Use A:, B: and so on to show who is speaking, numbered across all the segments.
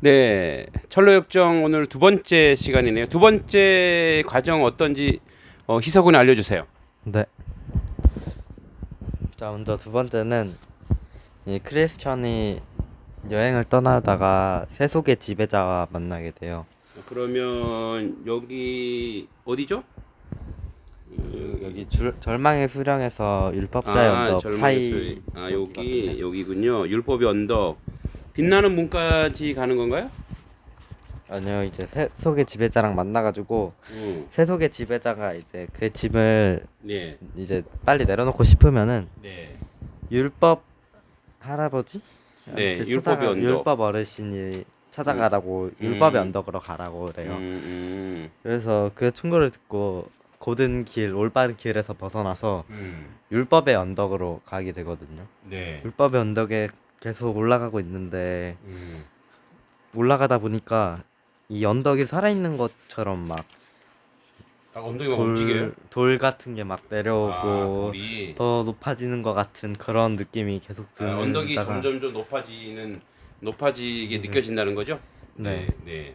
A: 네, 철로역정 오늘 두 번째 시간이네요. 두 번째 과정 어떤지 희석은 알려주세요.
B: 네. 자, 먼저 두 번째는 이 크리스천이 여행을 떠나다가 세속의 지배자와 만나게 돼요.
A: 그러면 여기 어디죠?
B: 여기 절망의 수령에서 율법자의 언덕 사이
A: 여기군요. 율법의 언덕. 빛나는 문까지 가는 건가요?
B: 아니요, 이제 세속의 지배자랑 만나가지고
A: 음,
B: 세속의 지배자가 이제 그 짐을
A: 네,
B: 이제 빨리 내려놓고 싶으면은
A: 네,
B: 율법 할아버지?
A: 네. 율법의 언덕.
B: 율법 어르신이 찾아가라고 율법의 언덕으로 가라고 그래요. 그래서 그 충고를 듣고 곧은 길, 올바른 길에서 벗어나서 율법의 언덕으로 가게 되거든요.
A: 네.
B: 율법의 언덕에 계속 올라가고 있는데 올라가다 보니까 이 언덕이 살아있는 것처럼 막
A: 언덕이 막 움직여요?
B: 돌 같은 게 막
A: 아,
B: 내려오고
A: 돌이.
B: 더 높아지는 것 같은 그런 느낌이 계속
A: 언덕이
B: 들다가
A: 점점점 높아지게 느껴진다는 거죠?
B: 네.
A: 네.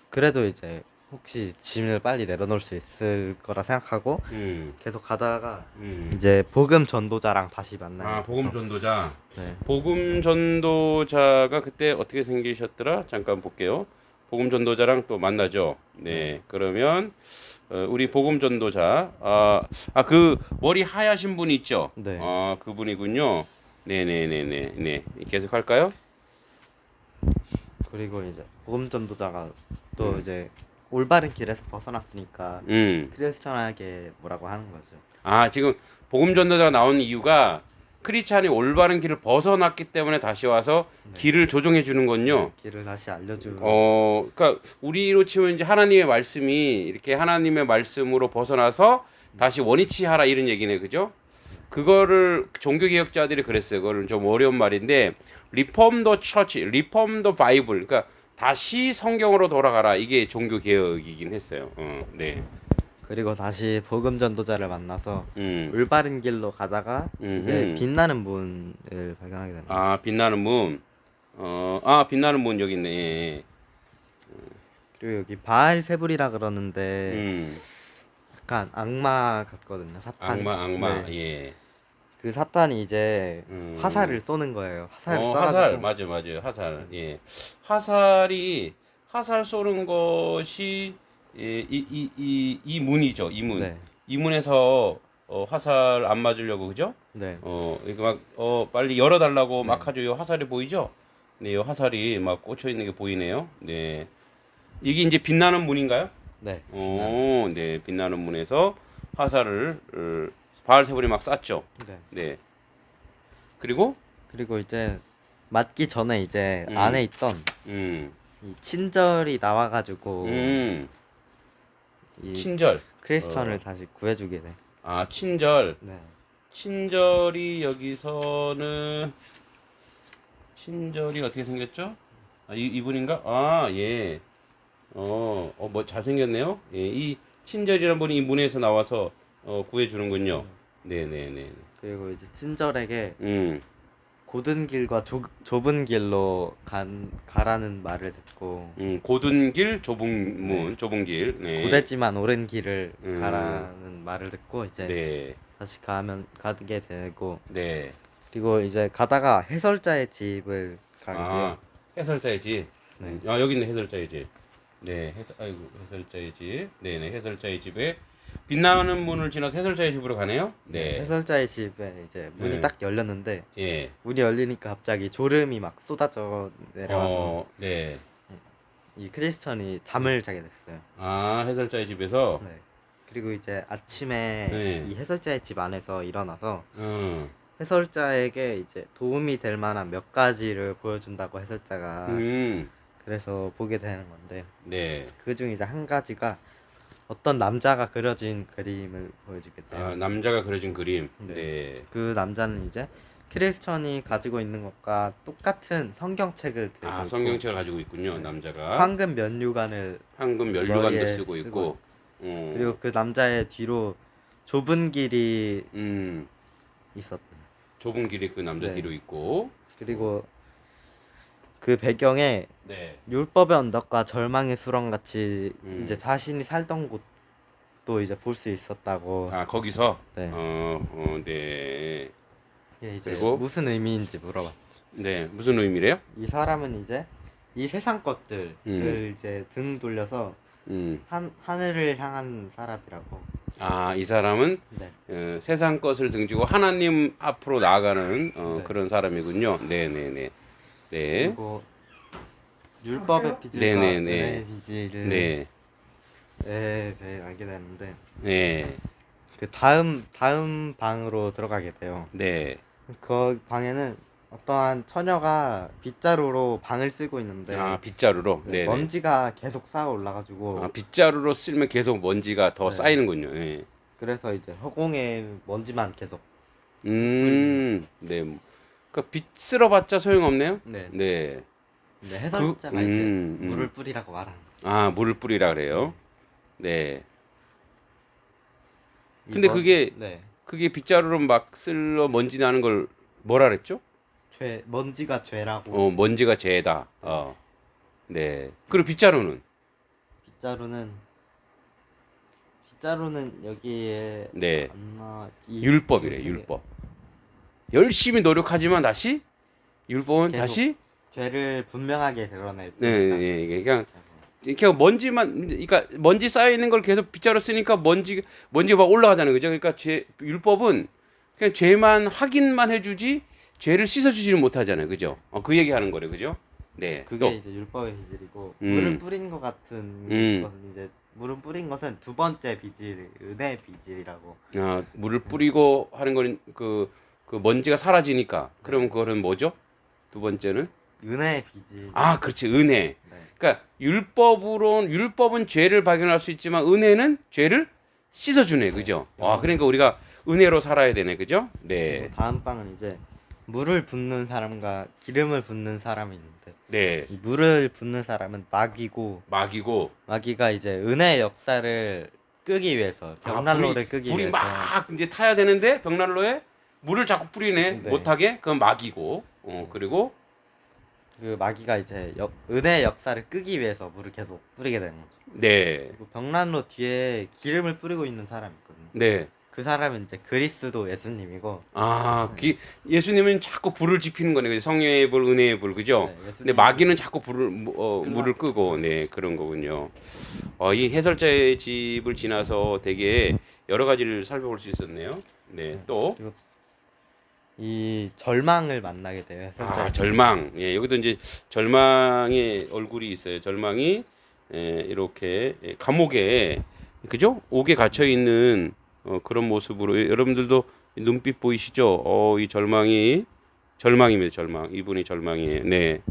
B: 그래도 이제 혹시 짐을 빨리 내려놓을 수 있을 거라 생각하고
A: 음,
B: 계속 가다가
A: 음.
B: 이제 복음 전도자랑 다시 만나요.
A: 아, 복음 전도자.
B: 네.
A: 복음 전도자가 그때 어떻게 생기셨더라? 잠깐 볼게요. 복음 전도자랑 또 만나죠. 네. 그러면 우리 복음 전도자, 그 머리 하얗신 분이 있죠.
B: 네.
A: 아, 그분이군요. 네네네네. 네. 계속 할까요?
B: 그리고 이제 복음 전도자가 또 이제 올바른 길에서 벗어났으니까 크리스천에게 뭐라고 하는 거죠.
A: 아, 지금 복음 전도자가 나온 이유가 크리스찬이 올바른 길을 벗어났기 때문에 다시 와서 길을 조정해 주는 건요.
B: 길을 다시 알려주는.
A: 그러니까 우리로 치면 이제 하나님의 말씀이 이렇게 하나님의 말씀으로 벗어나서 다시 원위치하라 이런 얘기네, 그죠? 그거를 종교개혁자들이 그랬어요. 그거는 좀 어려운 말인데 리폼 더 처치, 리폼 더 바이블, 그러니까 다시 성경으로 돌아가라 이게 종교개혁이긴 했어요. 네.
B: 그리고 다시 복음 전도자를 만나서
A: 음,
B: 올바른 길로 가다가 이제
A: 음흠.
B: 빛나는 문을 발견하게 되는 거예요.
A: 아, 빛나는 문. 빛나는 문 여기 있네. 예.
B: 그리고 여기 바알세불이라 그러는데
A: 음,
B: 약간 악마 같거든요. 사탄.
A: 악마,
B: 네.
A: 예.
B: 그 사탄이 이제
A: 음.
B: 화살을 쏘는 거예요. 화살을
A: 화살,
B: 쏴가지고
A: 맞아요. 화살, 예. 화살 쏘는 것이, 예, 이 문이죠, 이 문.
B: 네.
A: 이 문에서, 화살 안 맞으려고, 그죠?
B: 네.
A: 이거 막, 빨리 열어달라고
B: 네.
A: 막 하죠. 요 화살이 보이죠? 네, 요 화살이 막 꽂혀 있는 게 보이네요. 네. 이게 이제 빛나는 문인가요?
B: 네.
A: 네, 빛나는 문에서 화살을 바알세불이 막 쐈죠.
B: 네.
A: 네. 그리고
B: 그리고 이제 맞기 전에 이제
A: 음.
B: 안에 있던
A: 음,
B: 이 친절이 나와가지고 이
A: 친절.
B: 크리스천을 다시 구해주게 돼.
A: 친절.
B: 네.
A: 친절이 여기서는 친절이 어떻게 생겼죠? 이분인가? 아, 예. 뭐 잘생겼네요. 예, 이 친절이란 분이 이 문에서 나와서 구해주는군요. 네네네.
B: 그리고 이제 친절에게
A: 음,
B: 곧은 길과 좁은 길로 가라는 말을 듣고
A: 고든 길, 좁은 문, 좁은 길. 네.
B: 고되지만 옳은 길을
A: 음.
B: 가라는 말을 듣고 이제
A: 네.
B: 다시 가게 되고
A: 네.
B: 그리고 이제 가다가 해설자의 집을 가게 돼요.
A: 해설자의 집.
B: 네.
A: 여기 있네, 해설자의 집. 네, 해설자의 집. 네네, 해설자의 집에 빛나는 문을 지나서 해설자의 집으로 가네요. 네.
B: 해설자의 집에 이제 문이
A: 네.
B: 딱 열렸는데
A: 예.
B: 문이 열리니까 갑자기 졸음이 막 쏟아져 내려와서
A: 네.
B: 이 크리스천이 잠을 자게 됐어요.
A: 해설자의 집에서.
B: 네. 그리고 이제 아침에
A: 네.
B: 이 해설자의 집 안에서 일어나서
A: 음.
B: 해설자에게 이제 도움이 될 만한 몇 가지를 보여준다고 해설자가 그래서 보게 되는 건데
A: 네.
B: 그중 이제 한 가지가 어떤 남자가 그려진 그림을 보여주게 돼요.
A: 남자가 그려진 그림.
B: 네.
A: 네.
B: 그 남자는 이제 크리스천이 가지고 있는 것과 똑같은 성경책을 들고 있고
A: 성경책을 가지고 있군요, 남자가.
B: 황금 면류관을
A: 황금 면류관도
B: 머리에
A: 쓰고 있고.
B: 그리고 그 남자의 뒤로 좁은 길이 있었대요.
A: 좁은 길이 그 남자
B: 네.
A: 뒤로 있고.
B: 그리고 그 배경에
A: 네.
B: 율법의 언덕과 절망의 수렁 같이
A: 음.
B: 이제 자신이 살던 곳도 이제 볼 수 있었다고.
A: 아 거기서
B: 네.
A: 네.
B: 이게 이제
A: 그리고?
B: 무슨 의미인지 물어봤죠.
A: 네. 무슨 의미래요?
B: 이 사람은 이제 이 세상 것들을 이제 등 돌려서
A: 음.
B: 하늘을 향한 사람이라고.
A: 아, 이 사람은
B: 네.
A: 세상 것을 등지고 하나님 앞으로 나아가는
B: 네.
A: 그런 사람이군요. 네, 네, 네. 네.
B: 그리고 율법의 빚을과
A: 네네네.
B: 은혜의 빚을
A: 네.
B: 네, 알게 되는데
A: 네.
B: 그 다음 방으로 들어가게 돼요.
A: 네.
B: 그 방에는 어떠한 처녀가 빗자루로 방을 쓰고 있는데
A: 아, 빗자루로.
B: 네,
A: 네, 네.
B: 먼지가 계속 쌓아 올라가지고
A: 아, 빗자루로 쓸면 계속 먼지가 더
B: 네.
A: 쌓이는군요. 예.
B: 그래서 이제 허공에 먼지만 계속.
A: 네. 그 빗 쓸어봤자 소용없네요.
B: 네.
A: 네.
B: 근데 해설자가 이제 물을 뿌리라고 말하는 거죠.
A: 아, 물을 뿌리라 그래요. 네. 근데 그게
B: 네.
A: 그게 빗자루로 막 쓸러 먼지 나는 걸 뭐라 그랬죠?
B: 먼지가 죄라고.
A: 먼지가 죄다. 네. 그리고 빗자루는
B: 빗자루는 여기에
A: 네.
B: 안 나와.
A: 율법이래, 율법. 열심히 노력하지만 다시 율법은
B: 계속
A: 다시
B: 죄를 분명하게 드러낼
A: 네,
B: 뿐이다.
A: 네, 그냥 먼지만 그러니까 먼지 쌓여 있는 걸 계속 빗자루 쓰니까 먼지가 막 올라가잖아요. 그죠? 그러니까 율법은 그냥 죄만 확인만 해 주지 죄를 씻어 주지는 못하잖아요. 그죠? 그 얘기하는 거래. 그죠? 네.
B: 그게
A: 또
B: 이제 율법의 빚이고
A: 음.
B: 물을 뿌린 것 같은
A: 음.
B: 것은 이제 물을 뿌린 것은 두 번째 빚을 은혜의 빚이라고.
A: 물을 뿌리고 하는 거는 그 먼지가 사라지니까. 그러면 그거는 뭐죠? 두 번째는
B: 은혜의 빚이.
A: 아, 그렇지. 은혜.
B: 네.
A: 그러니까 율법은 죄를 발견할 수 있지만 은혜는 죄를 씻어주네, 그죠? 와, 그러니까 우리가 은혜로 살아야 되네, 그죠? 네,
B: 그리고 다음 방은 이제 물을 붓는 사람과 기름을 붓는 사람이 있는데
A: 네,
B: 이 물을 붓는 사람은 마귀고
A: 마귀고
B: 마귀가 이제 은혜의 역사를 끄기 위해서 벽난로를 끄기
A: 불이
B: 위해서
A: 막 이제 타야 되는데 벽난로에 물을 자꾸 뿌리네,
B: 네.
A: 못하게. 그건 마귀고, 그리고
B: 그 마귀가 이제 은혜의 역사를 끄기 위해서 물을 계속 뿌리게 되는 거죠.
A: 네,
B: 그리고 벽난로 뒤에 기름을 뿌리고 있는 사람이 있거든요.
A: 네.
B: 그 사람은 이제 그리스도 예수님이고.
A: 예수님은 자꾸 불을 지피는 거네, 그죠? 성령의 불, 은혜의 불, 그죠?
B: 네,
A: 근데 마귀는 자꾸 물을 끄고, 네, 그런 거군요. 이 해설자의 집을 지나서 되게 여러 가지를 살펴볼 수 있었네요. 네, 또.
B: 그리고 이 절망을 만나게 돼요. 해설자의 집.
A: 절망. 예, 여기도 이제 절망의 얼굴이 있어요. 절망이 이렇게 감옥에, 그죠? 옥에 갇혀 있는 그런 모습으로 여러분들도 눈빛 보이시죠? 이 절망입니다. 절망. 이분이 절망이에요. 네.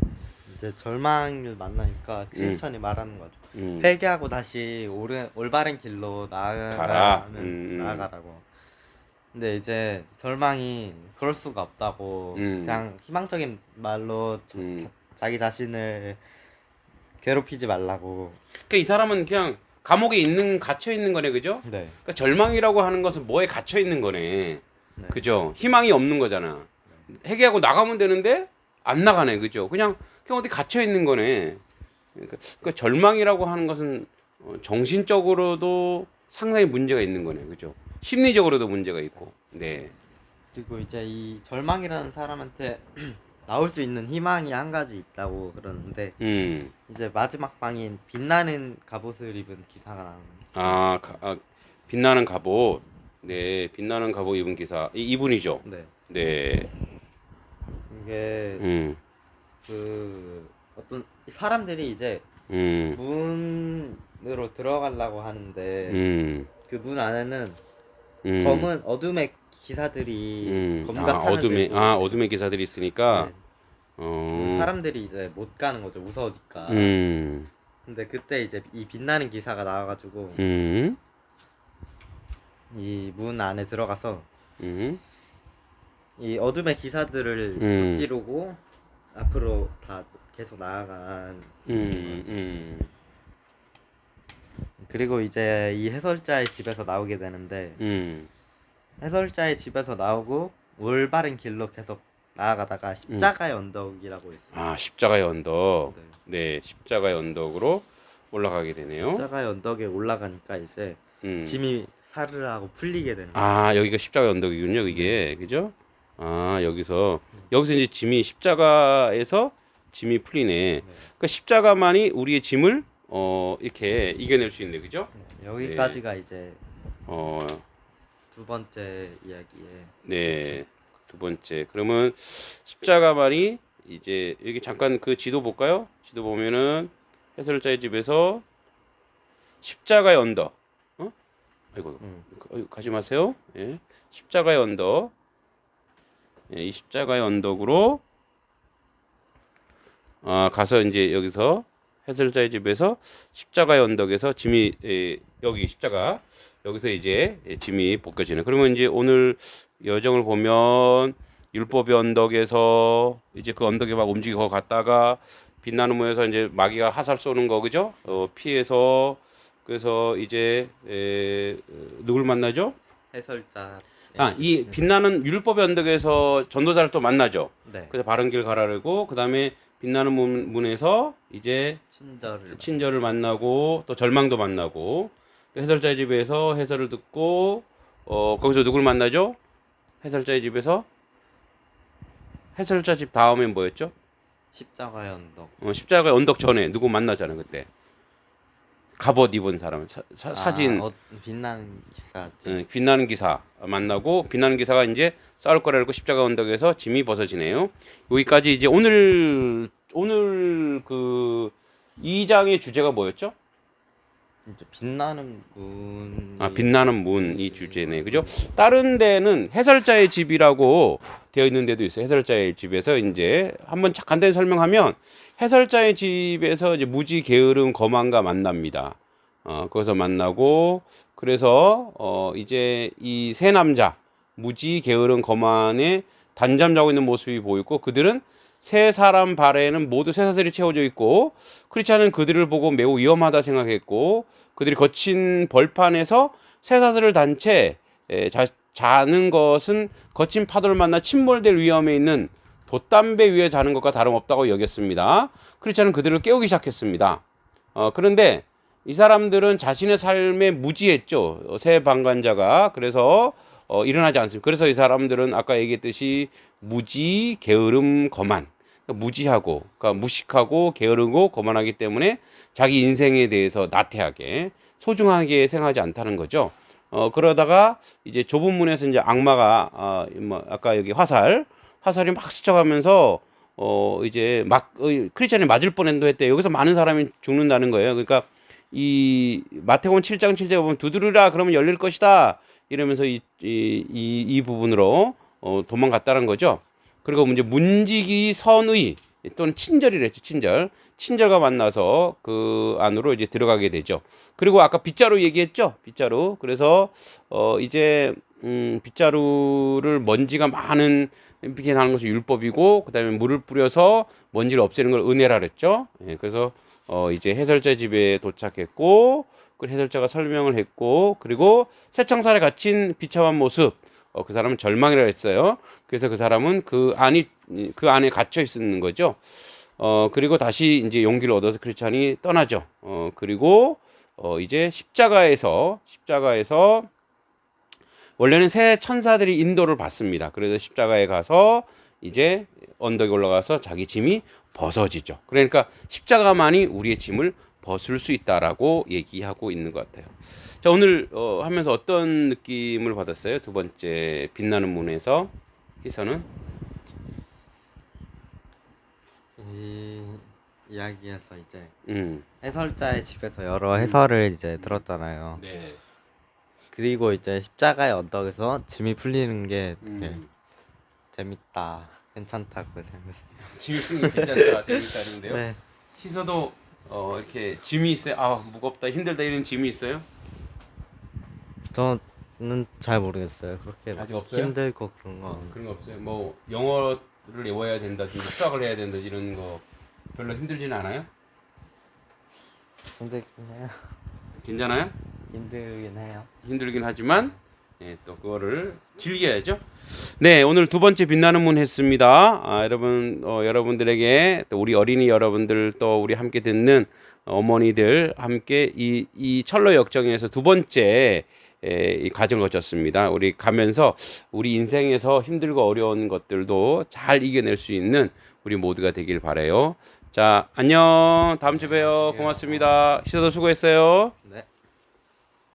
B: 이제 절망을 만나니까 크리스천이 말하는 거죠.
A: 음.
B: 회개하고 다시 올바른 길로
A: 가라.
B: 나아가라고. 근데 이제 절망이 그럴 수가 없다고 그냥 희망적인 말로 자기 자신을 괴롭히지 말라고.
A: 그러니까 이 사람은 그냥 감옥에 갇혀 있는 거네, 그죠?
B: 네.
A: 그러니까 절망이라고 하는 것은 뭐에 갇혀 있는 거네.
B: 네.
A: 그죠? 희망이 없는 거잖아. 회개하고 나가면 되는데 안 나가네, 그죠? 그냥 어디 갇혀 있는 거네. 그러니까 절망이라고 하는 것은 정신적으로도 상당히 문제가 있는 거네, 그죠? 심리적으로도 문제가 있고. 네.
B: 그리고 이제 이 절망이라는 사람한테 나올 수 있는 희망이 한 가지 있다고 그러는데 이제 마지막 방인 빛나는 갑옷을 입은 기사가 나오는.
A: 빛나는 갑옷. 네, 빛나는 갑옷 입은 기사. 이분이죠.
B: 네.
A: 네.
B: 이게 그 어떤 사람들이 이제 문으로 들어가려고 하는데 그 문 안에는 검은 어둠의 기사들이 검과 찬을 들고
A: 어둠의 기사들이 있으니까
B: 네. 사람들이 이제 못 가는 거죠, 무서우니까. 근데 그때 이제 이 빛나는 기사가 나와가지고 이 문 안에 들어가서 이 어둠의 기사들을 무찌르고 앞으로 다 계속 나아간. 그리고 이제 이 해설자의 집에서 나오게 되는데 해설자의 집에서 나오고 올바른 길로 계속 나아가다가 십자가의 언덕이라고 있어요.
A: 아, 십자가의 언덕.
B: 네.
A: 네, 십자가의 언덕으로 올라가게 되네요.
B: 십자가의 언덕에 올라가니까 이제 짐이 사르르하고 풀리게 되는 거예요.
A: 아, 여기가 십자가의 언덕이군요, 이게. 그죠? 아, 여기서 이제 짐이 십자가에서 짐이 풀리네. 그러니까 십자가만이 우리의 짐을 이렇게 이겨낼 수 있네. 그죠?
B: 여기까지가 이제
A: 어,
B: 두 번째 이야기에.
A: 네. 두 번째. 그러면 십자가만이 이제 여기 잠깐 그 지도 볼까요? 지도 보면은 해설자의 집에서 십자가의 언덕. 아이고, 가지 마세요. 예. 십자가의 언덕. 예, 이 십자가의 언덕으로 가서 이제 여기서 해설자의 집에서 십자가의 언덕에서 짐이 여기 십자가 여기서 이제 짐이 벗겨지는. 그러면 이제 오늘 여정을 보면 율법의 언덕에서 이제 그 언덕에 막 움직이고 갔다가 빛나는 모에서 이제 마귀가 화살 쏘는 거 그죠? 피해서 그래서 이제 누굴 만나죠?
B: 해설자.
A: 이 빛나는 율법의 언덕에서 전도자를 또 만나죠.
B: 네.
A: 그래서 바른 길 가라르고 그다음에 빛나는 문에서 이제 친절을 만나고 또 절망도 만나고 또 해설자의 집에서 해설을 듣고 거기서 누굴 만나죠? 해설자의 집에서 해설자 집 다음엔 뭐였죠?
B: 십자가의 언덕.
A: 십자가의 언덕 전에 누구 만나잖아요 그때. 갑옷 입은 사람 사진
B: 빛나는 기사.
A: 빛나는 기사 만나고 빛나는 기사가 이제 싸울 거라고 십자가 언덕에서 짐이 벗어지네요. 여기까지 이제 오늘 그 2장의 주제가 뭐였죠?
B: 이제 빛나는 문.
A: 빛나는 문이 주제네. 그죠? 다른 데는 해설자의 집이라고 되어 있는 데도 있어요. 해설자의 집에서 이제 한번 간단히 설명하면 해설자의 집에서 이제 무지 게으름 거만과 만납니다. 거기서 만나고 그래서 이제 이 세 남자 무지 게으름 거만에 단잠 자고 있는 모습이 보이고 그들은 세 사람 발에는 모두 쇠사슬이 채워져 있고 크리스찬은 그들을 보고 매우 위험하다 생각했고 그들이 거친 벌판에서 쇠사슬을 단 채 자는 것은 거친 파도를 만나 침몰될 위험에 있는 돛담배 위에 자는 것과 다름없다고 여겼습니다. 크리스찬은 그들을 깨우기 시작했습니다. 그런데 이 사람들은 자신의 삶에 무지했죠. 새 방관자가. 그래서 일어나지 않습니다. 그래서 이 사람들은 아까 얘기했듯이 무지, 게으름, 거만. 무지하고, 그러니까 무식하고 게으르고 거만하기 때문에 자기 인생에 대해서 나태하게 소중하게 생각하지 않다는 거죠. 그러다가 이제 좁은 문에서 이제 악마가 아까 여기 화살이 막 스쳐가면서 이제 막 크리스찬이 맞을 뻔했도 했대. 여기서 많은 사람이 죽는다는 거예요. 그러니까 이 마태복음 7장 7절에 보면 두드리라 그러면 열릴 것이다 이러면서 이 부분으로 도망갔다는 거죠. 그리고 이제 문지기 선의 또는 친절이랬죠. 친절과 만나서 그 안으로 이제 들어가게 되죠. 그리고 아까 빗자루 얘기했죠. 빗자루. 그래서 이제 빗자루를 먼지가 많은 빛이 나는 것이 율법이고 그다음에 물을 뿌려서 먼지를 없애는 걸 은혜라 그랬죠. 예, 그래서 이제 해설자 집에 도착했고 그 해설자가 설명을 했고 그리고 새 청산에 갇힌 비참한 모습 그 사람은 절망이라 했어요. 그래서 그 사람은 그 안에 갇혀 있는 거죠. 그리고 다시 이제 용기를 얻어서 크리스찬이 떠나죠. 그리고 이제 십자가에서 원래는 새 천사들이 인도를 받습니다. 그래서 십자가에 가서 이제 언덕에 올라가서 자기 짐이 벗어지죠. 그러니까 십자가만이 우리의 짐을 벗을 수 있다라고 얘기하고 있는 것 같아요. 자, 오늘 하면서 어떤 느낌을 받았어요? 두 번째 빛나는 문에서 희선은
B: 이 이야기에서 이제 해설자의 집에서 여러 해설을 이제 들었잖아요.
A: 네.
B: 그리고 이제 십자가의 언덕에서 짐이 풀리는 게 재밌다, 괜찮다 그러면서
A: 짐이 풀리는 게 괜찮다, 재밌다 이런데요.
B: 네.
A: 희서도 이렇게 짐이 있어요. 무겁다, 힘들다 이런 짐이 있어요?
B: 저는 잘 모르겠어요. 그렇게
A: 아직 없어요?
B: 힘들고 그런 거.
A: 그런 거 없어요. 뭐 영어를 외워야 된다든지 수학을 해야 된다든지 이런 거 별로 힘들지는 않아요?
B: 힘들긴 해요.
A: 괜찮아요?
B: 힘들긴 해요.
A: 힘들긴 하지만 예, 또 그거를 즐겨야죠. 네, 오늘 두 번째 빛나는 문 했습니다. 여러분, 여러분들에게 또 우리 어린이 여러분들 또 우리 함께 듣는 어머니들 함께 이 철로 역정에서 두 번째 이 과정을 거쳤습니다. 우리 가면서 우리 인생에서 힘들고 어려운 것들도 잘 이겨낼 수 있는 우리 모두가 되길 바라요. 자, 안녕. 다음 주에 봬요. 고맙습니다. 시사도 수고했어요.